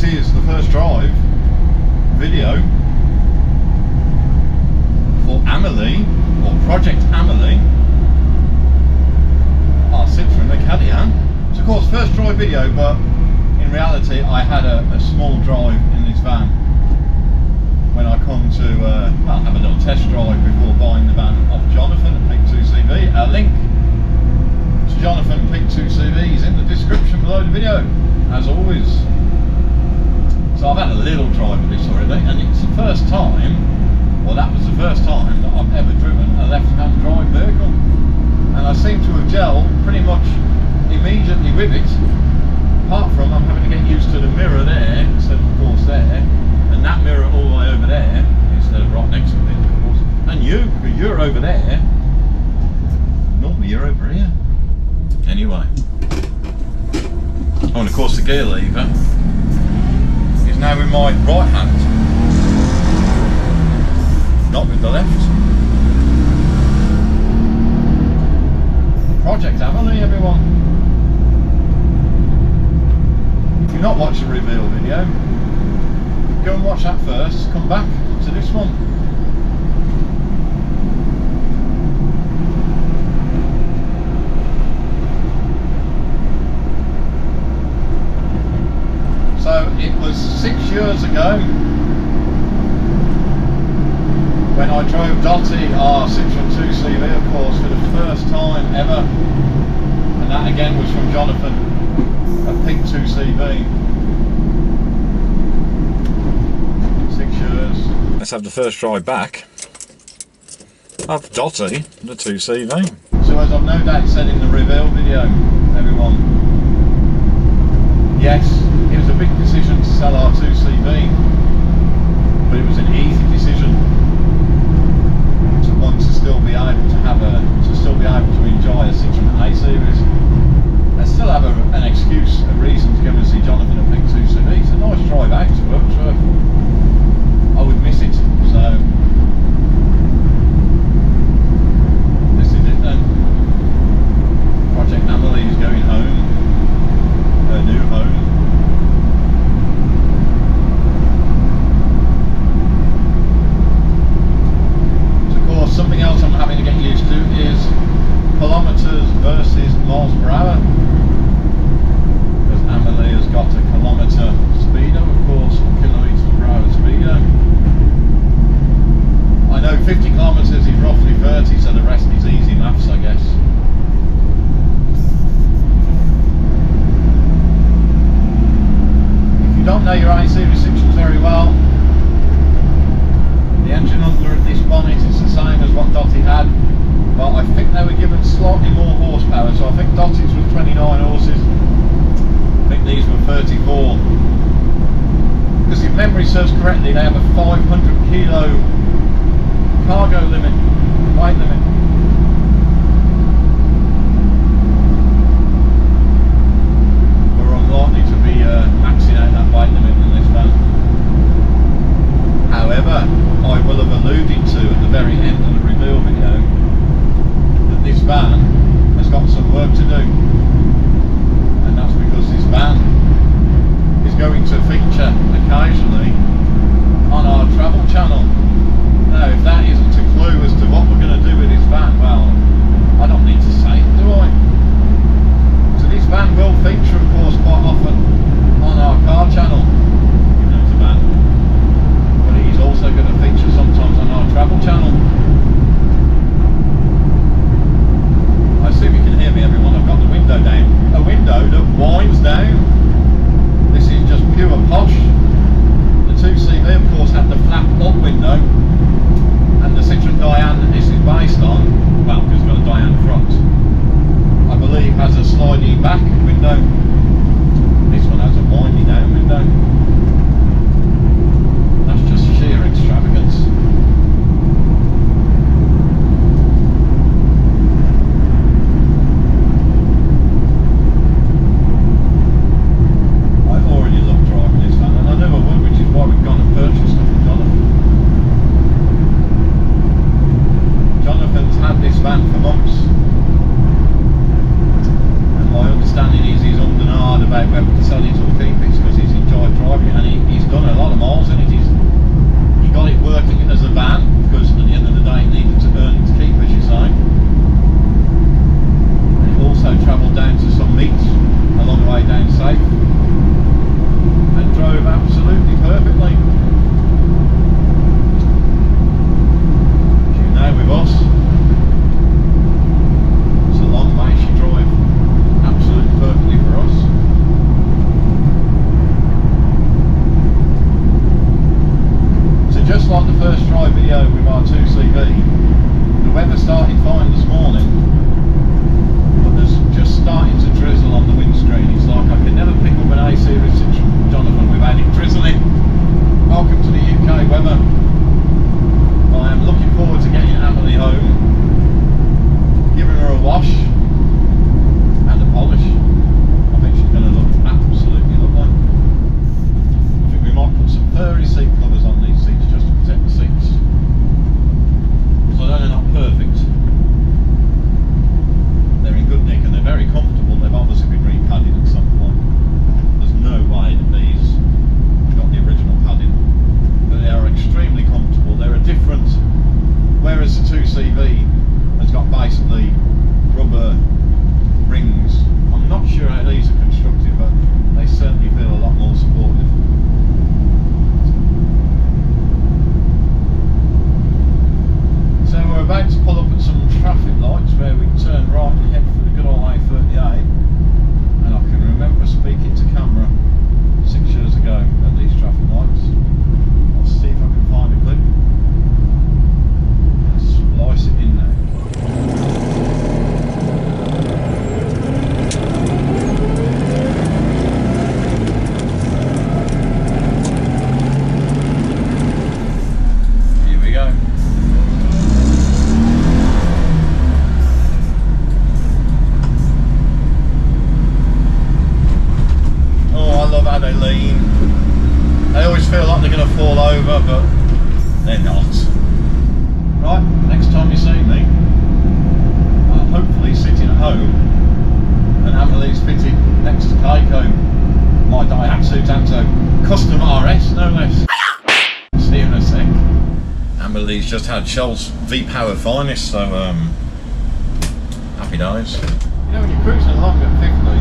this is the first drive video for Amelie, or Project Amelie, our Citroen Acadiane. It's of course first drive video, but in reality I had a small drive in this van when I come to well, have a little test drive before buying the van off Jonathan at Peak 2CV. A link to Jonathan Peak 2CV is in the description below the video, as always. So I've had a little drive of this already, and it's the first time, well that was the first time that I've ever driven a left-hand drive vehicle, and I seem to have gelled pretty much immediately with it, apart from I'm having to get used to the mirror there instead of course there, and that mirror all the way over there instead of right next to it of course, and you, because you're over there, normally you're over here. Anyway, oh, and of course the gear lever is now in my right hand, not with the left. Project Amelie, everyone. If you've not watched the reveal video, go and watch that first, come back to this one. So it was 6 years ago when I drove Dottie, our Citroen 2CV of course, for the first time ever, and that again was from Jonathan at Peak 2CV. 6 years. Let's have the first drive back of Dottie, the 2CV. So as I've no doubt said in the reveal video, everyone, yes, it was a big decision to sell our 2CV, but it was an easy decision to want to still be able to have to enjoy a Citroen A series. I still have an excuse, a reason to go and see Jonathan at Peak 2CV. It's a nice drive out to Wirksworth. I would miss it, so this is it then. Project Amelie is going home, her new home. Something else I'm having to get used to is kilometres versus miles per hour, because Amelie has got a kilometre speedo, of course, kilometres per hour speedo. I know 50 kilometres is roughly 30, so the rest is easy maths, I guess. If you don't know your A series Citroens very well, the engine under this bonnet is the same as what Dottie had, but I think they were given slightly more horsepower, so I think Dottie's was 29 horses, I think these were 34, because if memory serves correctly they have a 500 kilo cargo limit, weight limit. We're unlikely to be maxing out that weight limit in this van. However, I will have alluded to at the very end of the reveal video that this van has got some work to do, and that's because this van is going to feature occasionally on our travel channel. Now if that isn't a clue as to what we're going to do with this van, well, I don't need to say it, do I? So this van will feature of course quite often on our car channel. He's also going to feature sometimes on our travel channel. I assume you can hear me, everyone. I've got the window down. A window that winds down. This is just pure posh. The 2CV of course had the flap up window, and the Citroen Acadiane that this is based on, well, because it's got a Acadiane front, I believe has a sliding back window. This one has a winding down window. That's just sheer extravagance. I already love driving this van, and I never would, which is why we've gone and purchased it from Jonathan. Jonathan's had this van for months, and my understanding is he's ummed and ahed about whether to sell it or keep it, because he's clean. They always feel like they're going to fall over, but they're not. Right, next time you see me, I'll hopefully sitting at home and having these fitted next to Keiko, my Daihatsu Tanto Custom RS, no less. See you in a sec. Amber Lee's just had Shell's V-Power finest, so happy days. You know, when you're cruising along at 50,